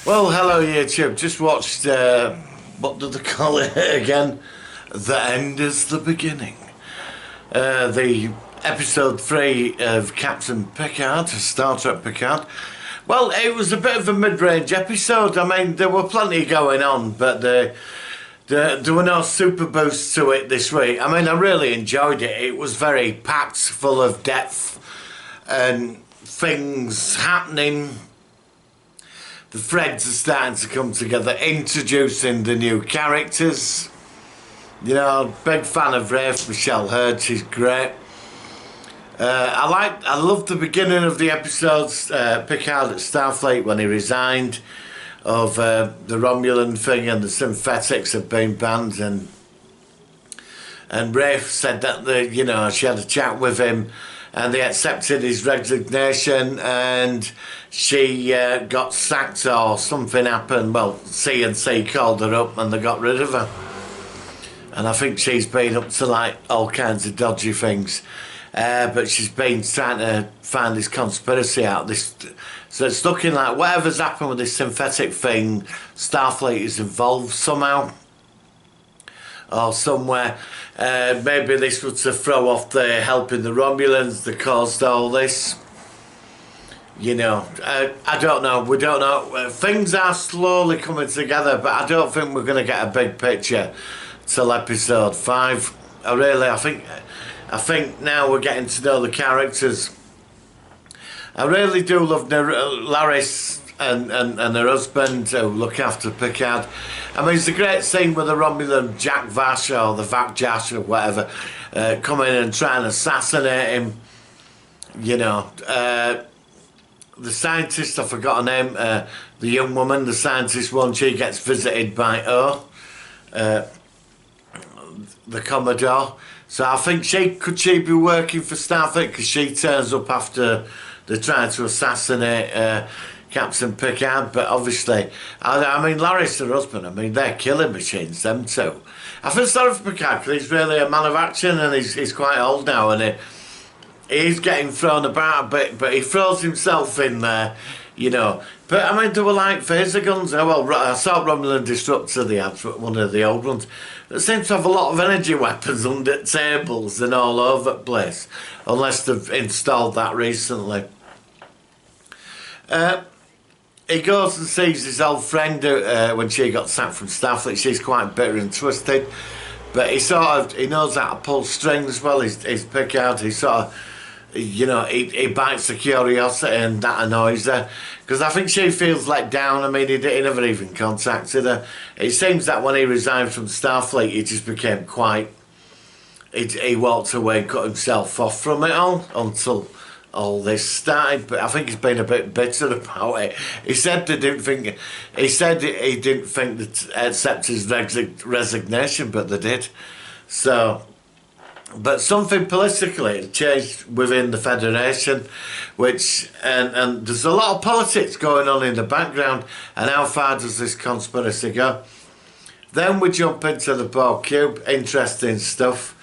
Well, hello YouTube. Just watched, what do they call it again? The End is the Beginning. The episode 3 of Captain Picard, Star Trek Picard. Well, it was a bit of a mid-range episode. I mean, there were plenty going on, but there were no super boosts to it this week. I mean, I really enjoyed it. It was very packed, full of depth and things happening. The threads are starting to come together, introducing the new characters. You know, big fan of Rafe, Michelle Hurd, she's great. I loved the beginning of the episodes, Picard at Starfleet when he resigned of the Romulan thing and the synthetics had been banned, and Rafe said that she had a chat with him and they accepted his resignation and she got sacked or something happened. Well, C&C called her up and they got rid of her. And I think she's been up to like all kinds of dodgy things. But she's been trying to find this conspiracy out. So it's looking like whatever's happened with this synthetic thing, Starfleet is involved somehow. Or somewhere. Maybe this was to throw off the helping the Romulans that caused all this. You know, I don't know. We don't know. Things are slowly coming together, but I don't think we're going to get a big picture till episode 5. I think now we're getting to know the characters. I really do love Laris and her husband who look after Picard. I mean, it's a great scene with the Romulan Jack Vash or the Vac Jash or whatever coming and trying to assassinate him. You know, the scientist, I forgot her name, the young woman, the scientist one, she gets visited by O, the Commodore. So I think could she be working for Starfleet because she turns up after they're trying to assassinate Captain Picard, but obviously, I mean, Laris, her husband, I mean, they're killing machines, them two. I feel sorry for Picard because he's really a man of action and he's quite old now and he's getting thrown about a bit, but he throws himself in there, you know. But I mean, they were like phaser guns. Well, I saw Romulan Disruptor, one of the old ones. They seem to have a lot of energy weapons under tables and all over the place, unless they've installed that recently. He goes and sees his old friend when she got sacked from Starfleet. She's quite bitter and twisted, but he knows how to pull strings well. He's Picard. He sort of, you know, he bites the curiosity and that annoys her because I think she feels let down. I mean, he never even contacted her. It seems that when he resigned from Starfleet, he just became quite. He walked away and cut himself off from it all until all this started, but I think he's been a bit bitter about it. He said he didn't think that accept his resignation, but they did. So, but something politically had changed within the Federation, which and there's a lot of politics going on in the background. And how far does this conspiracy go? Then we jump into the Borg Cube. Interesting stuff.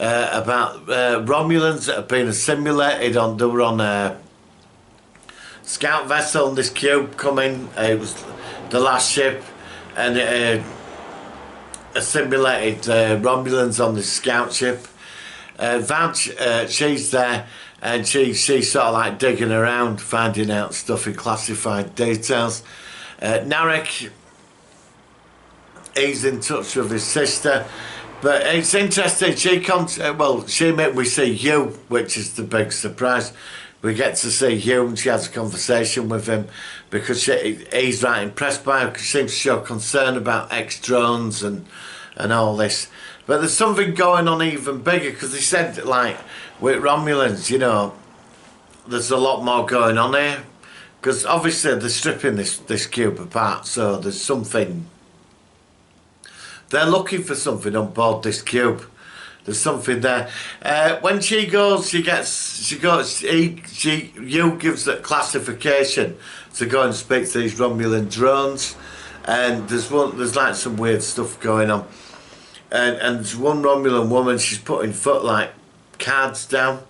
About Romulans that have been assimilated they were on a scout vessel on this cube coming. It was the last ship, and it assimilated Romulans on this scout ship. Vance, she's there, and she's sort of like digging around, finding out stuff in classified details. Narek, he's in touch with his sister. But it's interesting, we see Hugh, which is the big surprise. We get to see Hugh and she has a conversation with him because he's right impressed by her because she seems to show concern about ex-drones and all this. But there's something going on even bigger because he said, like, with Romulans, you know, there's a lot more going on here. Because obviously they're stripping this cube apart, so there's something. They're looking for something on board this cube. There's something there. When she goes, Hugh gives the classification to go and speak to these Romulan drones, and there's like some weird stuff going on. And there's one Romulan woman. She's putting like cards down,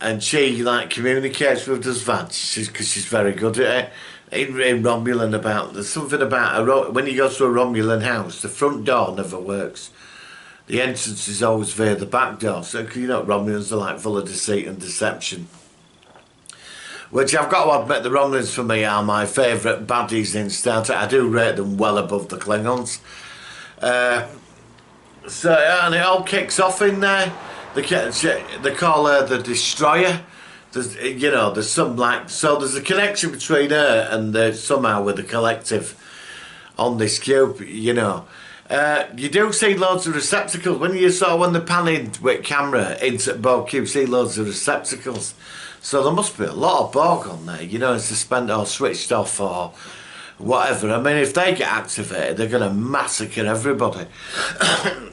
and she like communicates with us Vag, because she's very good at it. In Romulan, there's something about when you go to a Romulan house, the front door never works. The entrance is always via the back door. So you know Romulans are like full of deceit and deception. Which I've got to admit, the Romulans for me are my favourite baddies in Star Trek. I do rate them well above the Klingons. And it all kicks off in there. They call her the Destroyer. There's some there's a connection between her and somehow with the collective on this cube, you do see loads of receptacles. When they're panning with camera into Borg cube, you see loads of receptacles. So there must be a lot of Borg on there, suspended or switched off or whatever. I mean, if they get activated, they're going to massacre everybody.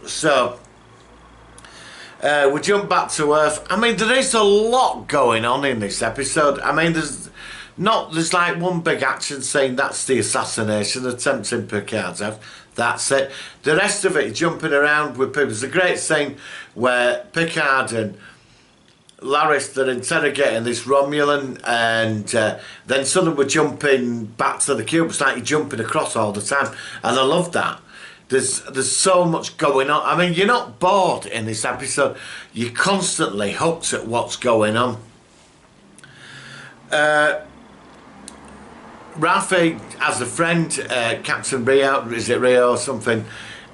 So we jump back to Earth. I mean, there is a lot going on in this episode. I mean, there's like one big action scene. That's the assassination attempt in Picard's house. That's it. The rest of it, jumping around with people. There's a great scene where Picard and Laris, they're interrogating this Romulan, and then suddenly we're jumping back to the cube. It's like you're jumping across all the time, and I love that. There's so much going on. I mean, you're not bored in this episode. You're constantly hooked at what's going on. Rafi has a friend, Captain Rio, is it Rio or something?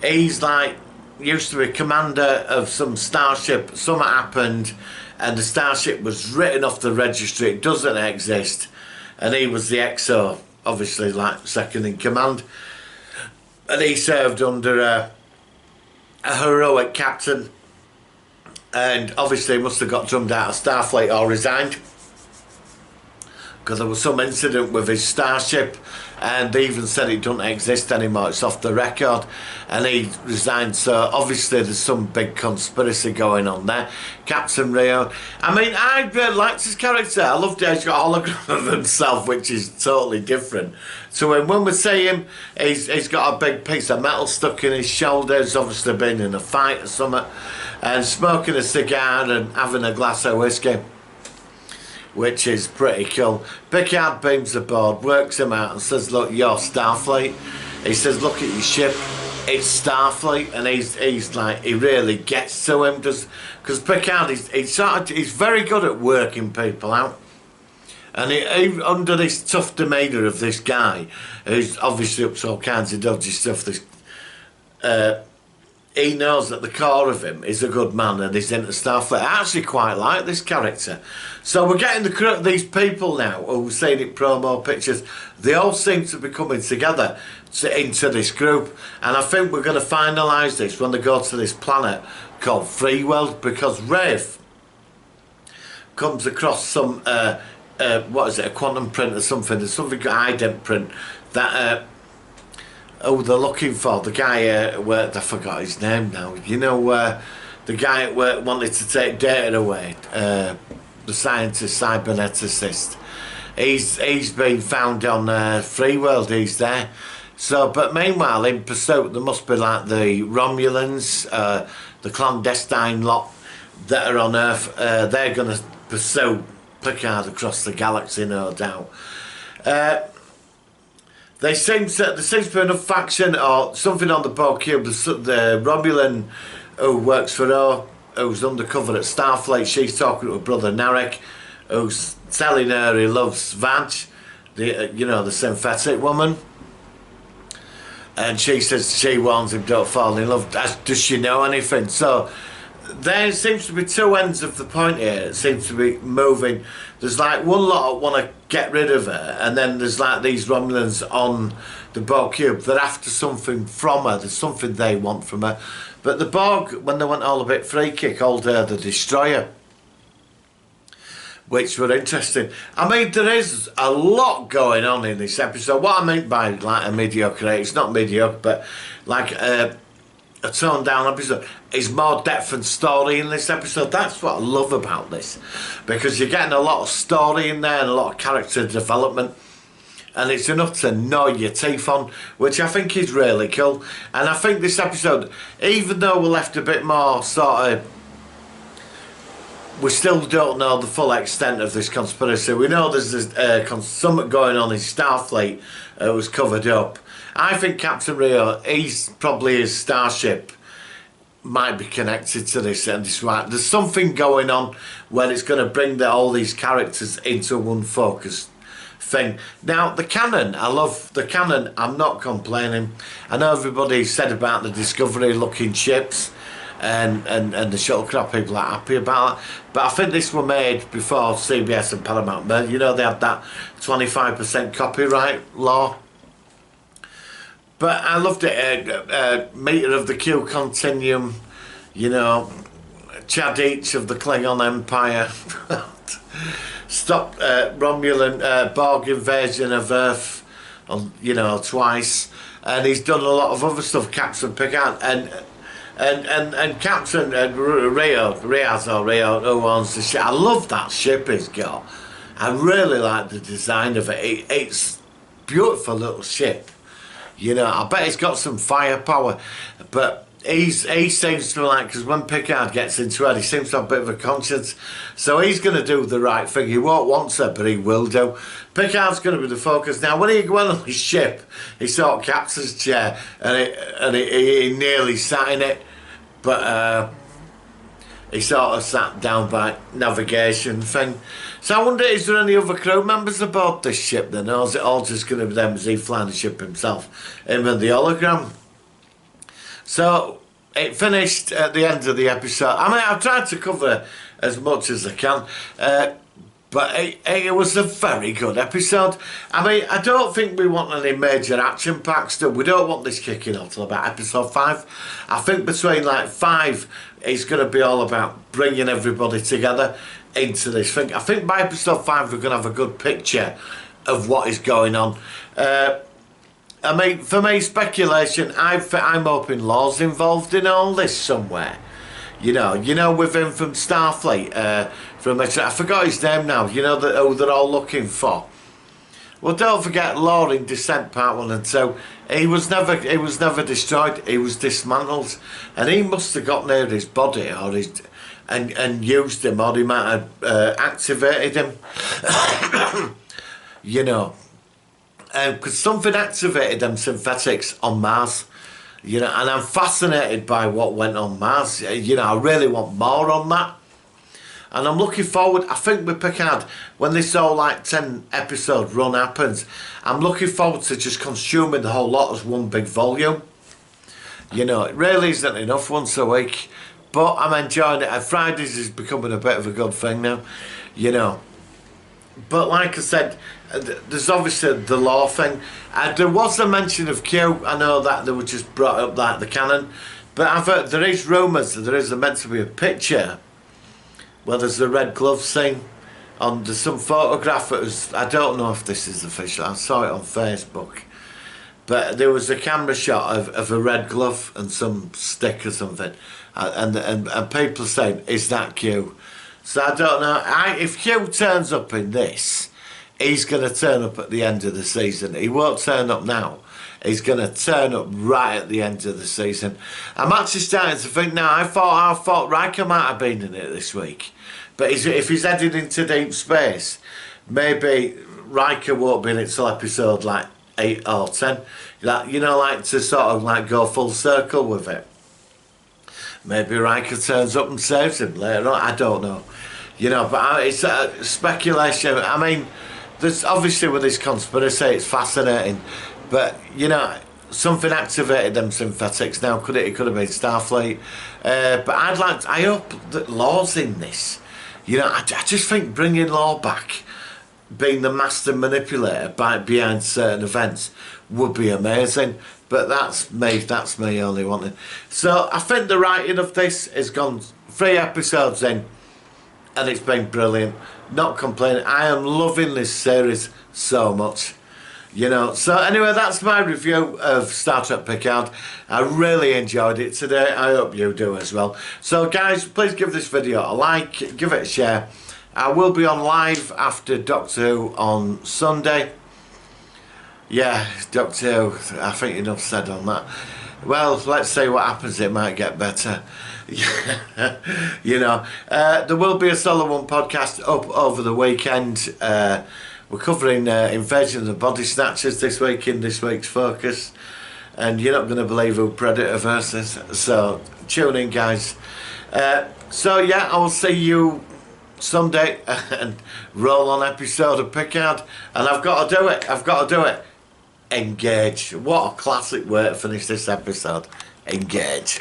He's like, used to be commander of some starship. Something happened and the starship was written off the registry. It doesn't exist. And he was the XO, obviously like second in command. And he served under a heroic captain. And obviously he must have got drummed out of Starfleet or resigned, because there was some incident with his starship, and they even said it doesn't exist anymore, it's off the record, and he resigned. So obviously there's some big conspiracy going on there. Captain Rio, I mean, I really liked his character. I loved it. He's got a hologram of himself, which is totally different. So when we see him, he's got a big piece of metal stuck in his shoulder. He's obviously been in a fight or something, and smoking a cigar and having a glass of whiskey, which is pretty cool. Picard beams aboard, works him out and says, look, you're Starfleet. He says, look at your ship, it's Starfleet. And he's like, he really gets to him, because Picard, he's very good at working people out. And he, under this tough demeanour of this guy, who's obviously up to all kinds of dodgy stuff, he knows that the core of him is a good man and he's into Starfleet. I actually quite like this character. So we're getting these people now who've seen it promo pictures. They all seem to be coming together into this group. And I think we're going to finalise this when they go to this planet called Free World, because Rafe comes across some, what is it, a quantum print or something. There's something called ident print that... they're looking for the guy I forgot his name now. The guy at work wanted to take data away. The scientist, cyberneticist. He's been found on Free World. He's there. So, but meanwhile, in pursuit, there must be like the Romulans, the clandestine lot that are on Earth. They're going to pursue Picard across the galaxy, no doubt. There seems to be enough faction or something on the Borg cube. The Romulan who works for her, who's undercover at Starfleet, she's talking to her brother Narek, who's telling her he loves Vag, the synthetic woman. And she says she warns him, don't fall in love. Does she know anything? So there seems to be two ends of the point here. It seems to be moving. There's like one lot that want to get rid of her, and then there's like these Romulans on the Borg cube. They're after something from her. There's something they want from her. But the Borg, when they went all a bit freaky, called her the Destroyer, which were interesting. I mean, there is a lot going on in this episode. What I mean by like a mediocre, it's not mediocre, but like a toned down episode. Is more depth and story in this episode. That's what I love about this, because you're getting a lot of story in there and a lot of character development, and it's enough to gnaw your teeth on, which I think is really cool. And I think this episode, even though we're left a bit more sort of we still don't know the full extent of this conspiracy. We know there's something going on in Starfleet was covered up. I think Captain Rio, he's probably his starship might be connected to this, and it's right. There's something going on where it's going to bring all these characters into one focused thing. Now, the canon, I love the canon. I'm not complaining. I know everybody said about the Discovery looking ships and the shuttlecraft, people are happy about that, but I think this were made before CBS and Paramount. But you know, they had that 25% copyright law. But I loved it. Meter of the Q Continuum, you know, Chad Each of the Klingon Empire, stop Romulan Borg invasion of Earth, you know, twice, and he's done a lot of other stuff. Captain Picard and Captain Rio, who owns the ship. I love that ship he's got. I really like the design of it. It's a beautiful little ship. You know, I bet he's got some firepower, but he seems to like, because when Picard gets into it, he seems to have a bit of a conscience, so he's going to do the right thing. He won't want to, but he will do. Picard's going to be the focus. Now, when he went on his ship, he saw captain's chair, and he nearly sat in it, but he sort of sat down by navigation thing. So I wonder, is there any other crew members aboard this ship then, or is it all just going to be them as he flying the ship himself, him and the hologram? So it finished at the end of the episode. I mean, I've tried to cover as much as I can, but it was a very good episode. I mean, I don't think we want any major action packs still. We don't want this kicking off till about episode 5. I think between like 5, it's going to be all about bringing everybody together into this thing. I think by episode 5 we're going to have a good picture of what is going on. I mean, for me, speculation, I'm hoping Law's involved in all this somewhere. You know, with him from Starfleet, I forgot his name now, you know, who they're all looking for. Well, don't forget Law in Descent Part 1 and 2. He was never destroyed, he was dismantled. And he must have got near his body or his... And used him, or he might have activated him. You know, because something activated them synthetics on Mars. You know, and I'm fascinated by what went on Mars. You know, I really want more on that. And I'm looking forward, I think with Picard, when this whole like 10 episode run happens, I'm looking forward to just consuming the whole lot as one big volume. You know, it really isn't enough once a week. But I'm enjoying it. Fridays is becoming a bit of a good thing now, you know. But like I said, there's obviously the Law thing. There was a mention of Q. I know that they were just brought up like the canon. But I've heard there is rumours that there is meant to be a picture where there's a red glove scene. There's some photograph. I don't know if this is official. I saw it on Facebook. But there was a camera shot of a red glove and some stick or something. And people saying, is that Q? So I don't know. If Q turns up in this, he's going to turn up at the end of the season. He won't turn up now. He's going to turn up right at the end of the season. I'm actually starting to think now, I thought Riker might have been in it this week. But if he's heading into deep space, maybe Riker won't be in it till episode like 8 or 10. Like, you know, like to sort of like go full circle with it. Maybe Riker turns up and saves him later on. I don't know. You know, but it's speculation. I mean, there's obviously with this conspiracy, it's fascinating. But, you know, something activated them synthetics now. It could have been Starfleet. But I hope that Law's in this. You know, I just think bringing Law back, being the master manipulator behind certain events, would be amazing. But that's me only wanting. So I think the writing of this has gone 3 episodes in, and it's been brilliant. Not complaining. I am loving this series so much. You know, so anyway, that's my review of Star Trek Picard. I really enjoyed it today. I hope you do as well. So guys, please give this video a like, give it a share. I will be on live after Doctor Who on Sunday. Yeah, Doctor Who, I think enough said on that. Well, let's see what happens. It might get better. You know, there will be a Solo One podcast up over the weekend. We're covering Invasion of the Body Snatchers this week in this week's Focus. And you're not going to believe who Predator versus. So tune in, guys. So yeah, I'll see you Sunday and roll on episode of Picard. And I've got to do it. I've got to do it. Engage. What a classic way to finish this episode. Engage.